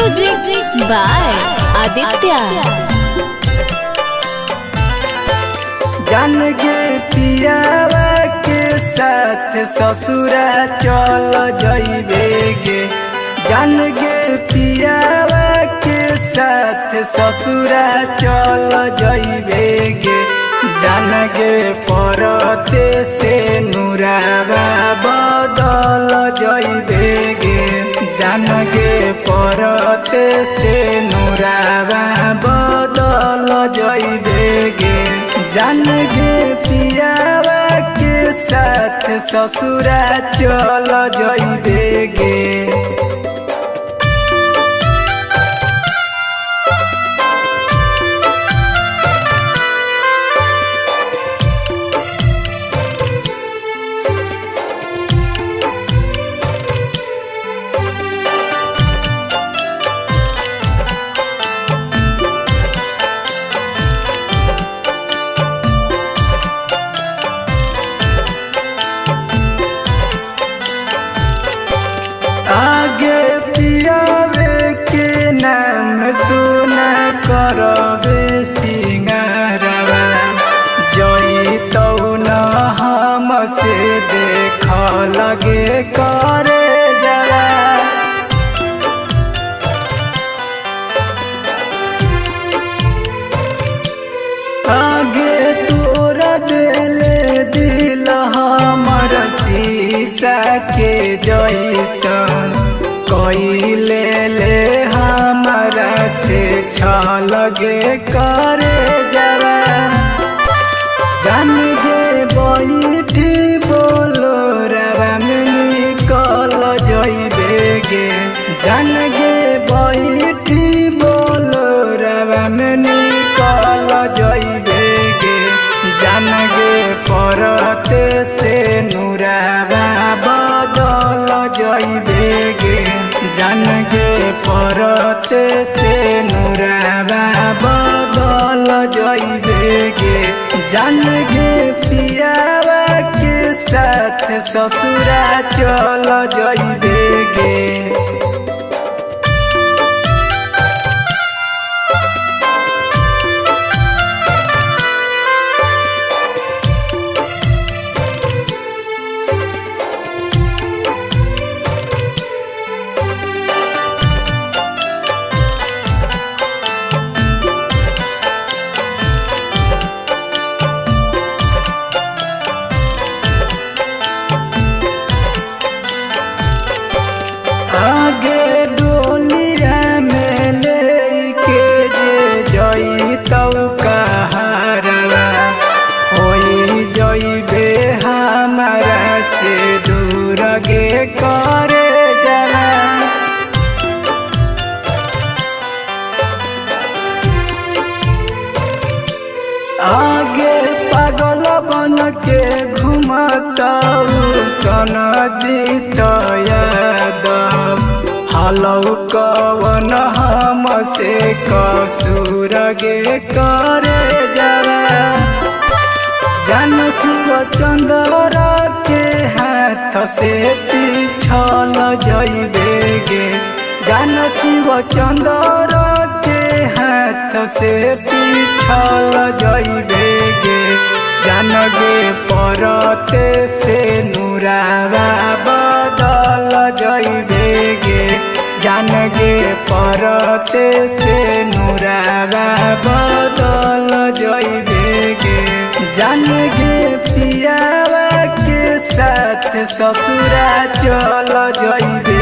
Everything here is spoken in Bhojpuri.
Music by Aditya। जान गे पियावा के साथ ससुरा चल जइबे गे। जान गे पियावा के साथ ससुरा चल जइबे गे। जान गे परते से नुरावा बदल जइबे गे। जान गे परते से नुरावा बदल जइबे गे। जान गे पियावा के साथ ससुरा चल जइबे गे। आगे पियावे के नाम सुना करबे सिंगारवा। जई तो न हमसे देख लगे करे जरा। आगे तोरा दिले दिल हमर शीशा के जैसन कइले ले हमरा से छलगे करे जरा। जान गे बैठी बोलो रवा में निकल जइबे गे। जान गे बैठी बोलो रवा में निकल जइबे गे। जान गे परते से नुरावा बदल जइबे गे। जान गे परते से नुरावा बदल जइबे गे। जान गे पियावा के साथ ससुरा चल जइबे गे। आगे डोलिया में लेके जे जई तौ कहारवा। होई जइबे हमारा से दूर गे करे जरा। आगे पागल बन के घुमताऊ सन जीत यादव। हलौ कवन हमसे कसूर गे करे जरा। जान शिव चंद्र के हाथ से पिछल जइबे गे। जान शिव चंद्र के हाथ से पिछल जइबे गे। जान गे परते से नुरावा बदल जइबे गे। जान गे परते से नुरावा बदल जइबे गे। जान गे पियावा के साथ ससुरा चल जइबे।